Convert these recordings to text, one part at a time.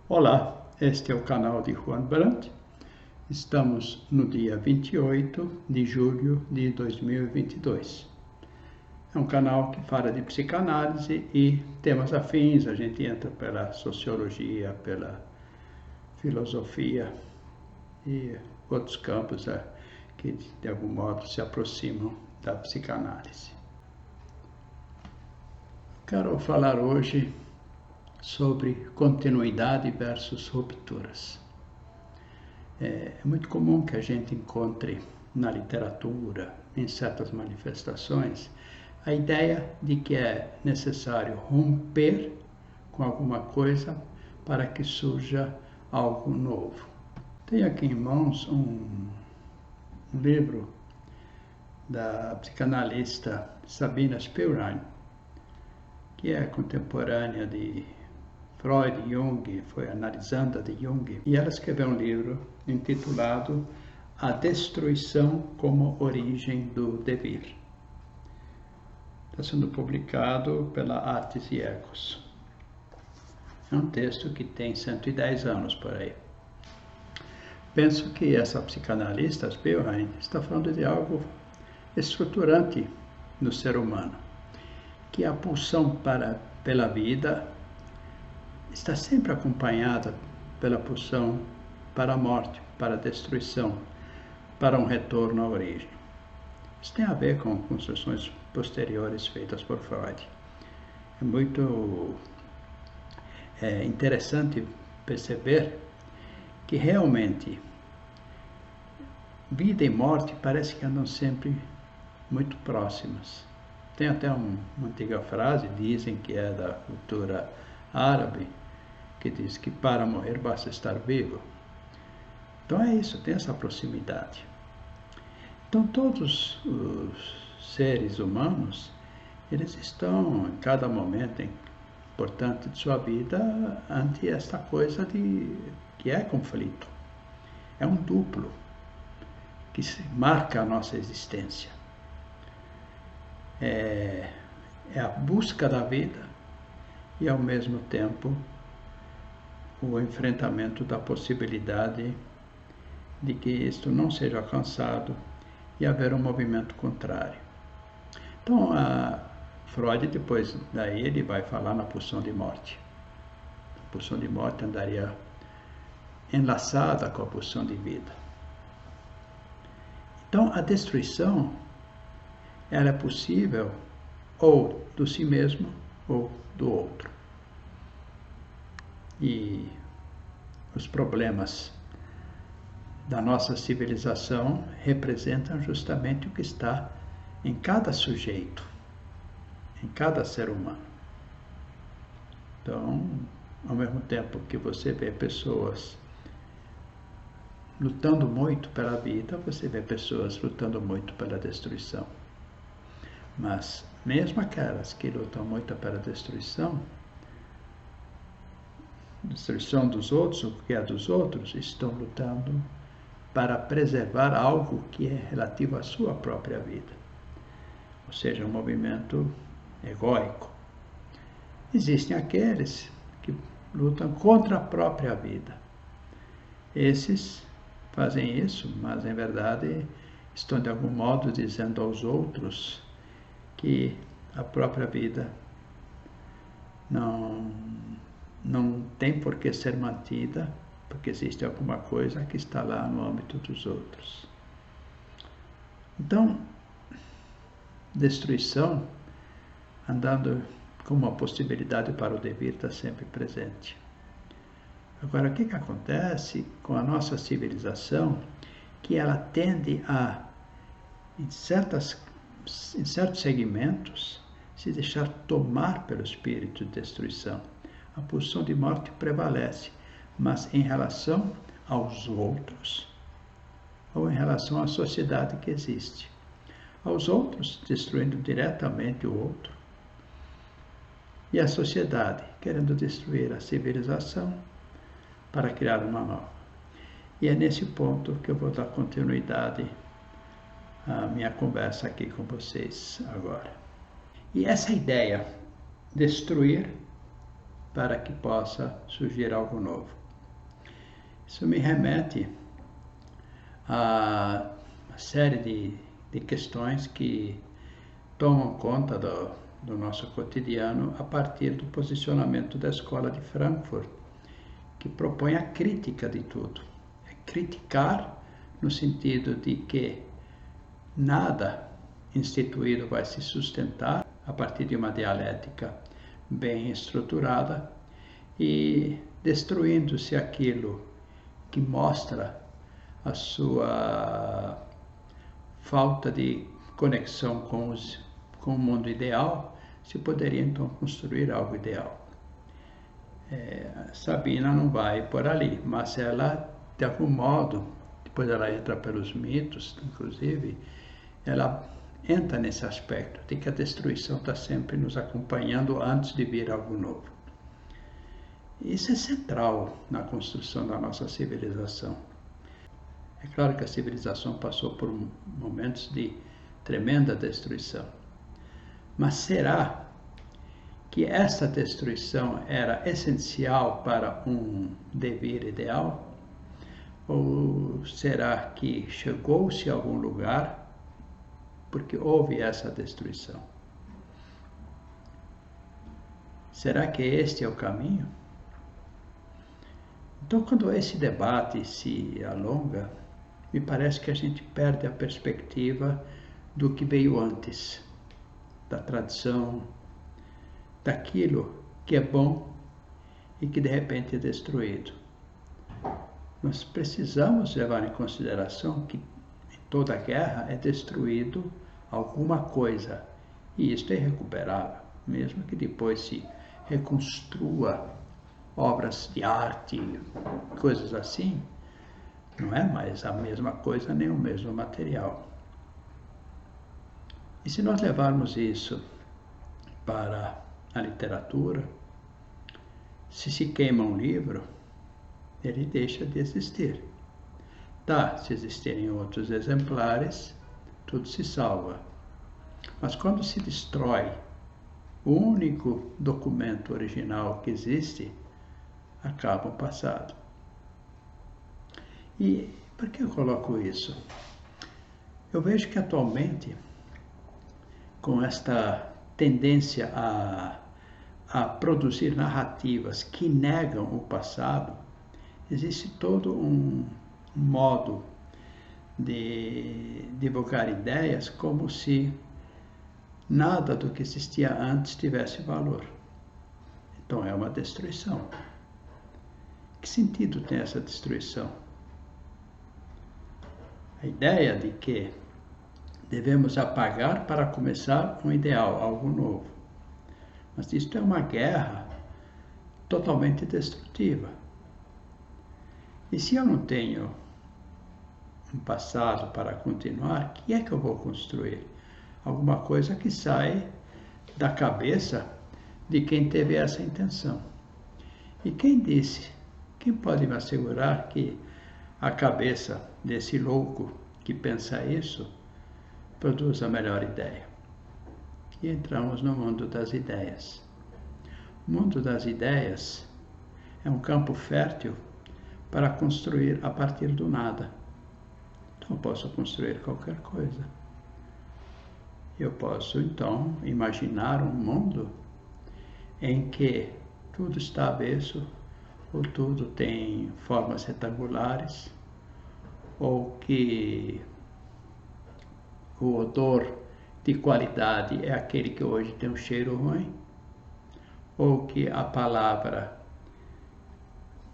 Olá, este é o canal de Juan Brandt. Estamos no dia 28 de julho de 2022. É um canal que fala de psicanálise e temas afins. A gente entra pela sociologia, pela filosofia e outros campos que de algum modo se aproximam da psicanálise. Quero falar hoje sobre continuidade versus rupturas. É muito comum que a gente encontre na literatura, em certas manifestações, a ideia de que é necessário romper com alguma coisa para que surja algo novo. Tenho aqui em mãos um livro da psicanalista Sabina Spielrein, que é contemporânea de Freud e Jung, foi analisanda de Jung, e ela escreveu um livro intitulado A Destruição como Origem do Devir. Está sendo publicado pela Artes e Ecos. É um texto que tem 110 anos por aí. Penso que essa psicanalista, Spielrein, está falando de algo estruturante no ser humano, que a pulsão pela vida está sempre acompanhada pela pulsão para a morte, para a destruição, para um retorno à origem. Isso tem a ver com construções posteriores feitas por Freud. É muito interessante perceber que realmente vida e morte parece que andam sempre muito próximas. Tem até uma antiga frase, dizem que é da cultura árabe, que diz que para morrer basta estar vivo. Então é isso, tem essa proximidade. Então todos os seres humanos, eles estão em cada momento importante de sua vida ante esta coisa que é conflito. É um duplo que marca a nossa existência. É a busca da vida e, ao mesmo tempo, o enfrentamento da possibilidade de que isto não seja alcançado e haver um movimento contrário. Então, Freud, depois daí, ele vai falar na pulsão de morte. A pulsão de morte andaria enlaçada com a pulsão de vida. Então, a destruição, ela é possível ou do si mesmo ou do outro. E os problemas da nossa civilização representam justamente o que está em cada sujeito, em cada ser humano. Então, ao mesmo tempo que você vê pessoas lutando muito pela vida, você vê pessoas lutando muito pela destruição. Mas mesmo aquelas que lutam muito pela destruição dos outros, o que é dos outros, estão lutando para preservar algo que é relativo à sua própria vida. Ou seja, um movimento egóico. Existem aqueles que lutam contra a própria vida. Esses fazem isso, mas em verdade estão de algum modo dizendo aos outros que a própria vida não tem por que ser mantida, porque existe alguma coisa que está lá no âmbito dos outros. Então, destruição, andando como uma possibilidade para o devir, está sempre presente. Agora, o que acontece com a nossa civilização? Que ela tende a, em certos segmentos, se deixar tomar pelo espírito de destruição. A pulsão de morte prevalece, mas em relação aos outros, ou em relação à sociedade que existe. Aos outros, destruindo diretamente o outro, e a sociedade, querendo destruir a civilização para criar uma nova. E é nesse ponto que eu vou dar continuidade à minha conversa aqui com vocês agora. E essa ideia, destruir para que possa surgir algo novo. Isso me remete a uma série de questões que tomam conta do nosso cotidiano a partir do posicionamento da Escola de Frankfurt, que propõe a crítica de tudo. É criticar no sentido de que nada instituído vai se sustentar a partir de uma dialética bem estruturada e destruindo-se aquilo que mostra a sua falta de conexão com o mundo ideal, se poderia então construir algo ideal. Sabina não vai por ali, mas ela, de algum modo, depois ela entra pelos mitos, inclusive, ela entra nesse aspecto de que a destruição está sempre nos acompanhando antes de vir algo novo. Isso é central na construção da nossa civilização. É claro que a civilização passou por momentos de tremenda destruição. Mas será que essa destruição era essencial para um devir ideal? Ou será que chegou-se a algum lugar porque houve essa destruição? Será que este é o caminho? Então, quando esse debate se alonga, me parece que a gente perde a perspectiva do que veio antes, da tradição, daquilo que é bom e que de repente é destruído. Nós precisamos levar em consideração que em toda guerra é destruído alguma coisa, e isto é irrecuperável, mesmo que depois se reconstrua obras de arte, coisas assim, não é mais a mesma coisa nem o mesmo material. E se nós levarmos isso para a literatura, se queima um livro, ele deixa de existir. Tá, se existirem outros exemplares, tudo se salva. Mas quando se destrói o único documento original que existe, acaba o passado. E por que eu coloco isso? Eu vejo que atualmente, com esta tendência a produzir narrativas que negam o passado, existe todo um modo de divulgar ideias como se nada do que existia antes tivesse valor. Então é uma destruição. Que sentido tem essa destruição? A ideia de que devemos apagar para começar um ideal, algo novo. Mas isto é uma guerra totalmente destrutiva. E se eu não tenho um passado para continuar, o que é que eu vou construir? Alguma coisa que sai da cabeça de quem teve essa intenção. E quem disse? Quem pode me assegurar que a cabeça desse louco que pensa isso produz a melhor ideia? E entramos no mundo das ideias. O mundo das ideias é um campo fértil para construir a partir do nada. Então eu posso construir qualquer coisa. Eu posso então imaginar um mundo em que tudo está avesso, ou tudo tem formas retangulares, ou que o odor de qualidade é aquele que hoje tem um cheiro ruim, ou que a palavra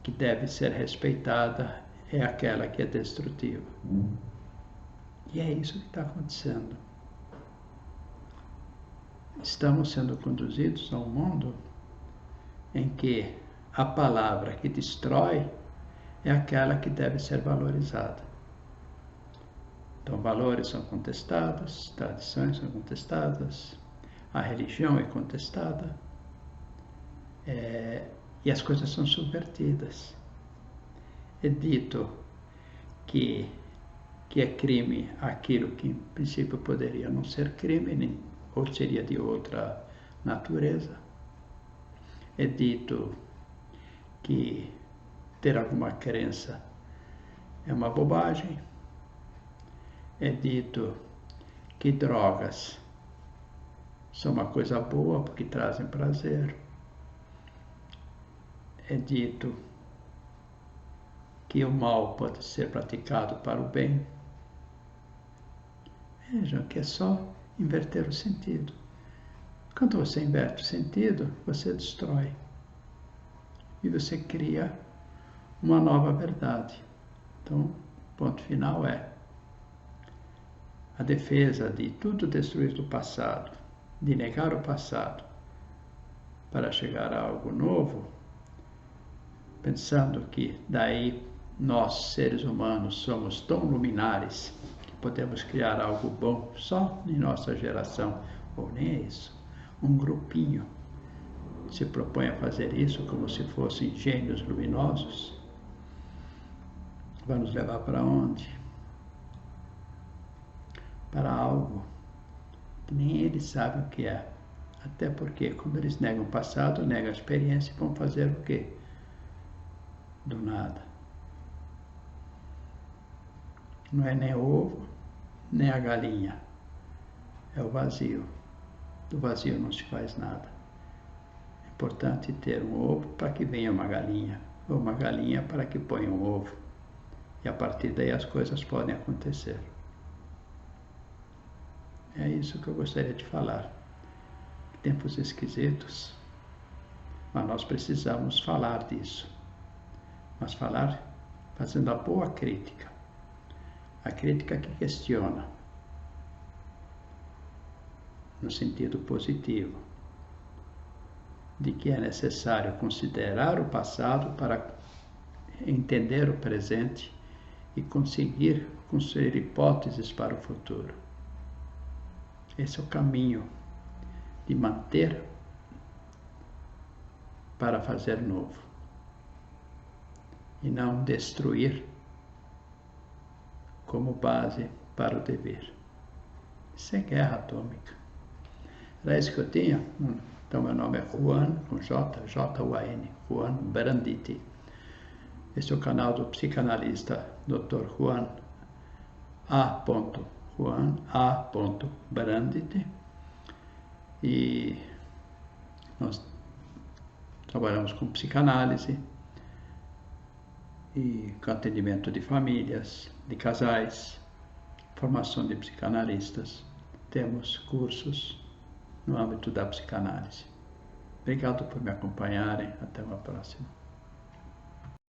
que deve ser respeitada é aquela que é destrutiva. E é isso que está acontecendo. Estamos sendo conduzidos a um mundo em que a palavra que destrói é aquela que deve ser valorizada. Então, valores são contestados, tradições são contestadas, a religião é contestada, e as coisas são subvertidas. É dito que é crime aquilo que, em princípio, poderia não ser crime, ou seria de outra natureza. É dito que ter alguma crença é uma bobagem. É dito que drogas são uma coisa boa porque trazem prazer. É dito que o mal pode ser praticado para o bem. Vejam que é só inverter o sentido. Quando você inverte o sentido, você destrói. E você cria uma nova verdade. Então, o ponto final é a defesa de tudo destruir do passado, de negar o passado para chegar a algo novo, pensando que daí nós, seres humanos, somos tão luminares que podemos criar algo bom só em nossa geração, ou nem é isso. Um grupinho se propõe a fazer isso como se fossem gênios luminosos. Vai nos levar para onde? Para algo que nem eles sabem o que é. Até porque quando eles negam o passado, negam a experiência, vão fazer o quê? Do nada. Não é nem o ovo, nem a galinha. É o vazio. Do vazio não se faz nada. É importante ter um ovo para que venha uma galinha, ou uma galinha para que ponha um ovo. E a partir daí as coisas podem acontecer. É isso que eu gostaria de falar. Tempos esquisitos, mas nós precisamos falar disso. Mas falar fazendo a boa crítica. A crítica que questiona, no sentido positivo, de que é necessário considerar o passado para entender o presente e conseguir construir hipóteses para o futuro. Esse é o caminho de manter para fazer novo e não destruir como base para o dever. Isso é guerra atômica. Era isso que eu tinha. Então, meu nome é Juan, com J, J-U-A-N, Juan Branditi. Este é o canal do psicanalista Dr. Juan A. Juan A. Branditi. E nós trabalhamos com psicanálise e com atendimento de famílias, de casais, formação de psicanalistas. Temos cursos no âmbito da psicanálise. Obrigado por me acompanharem. Até uma próxima.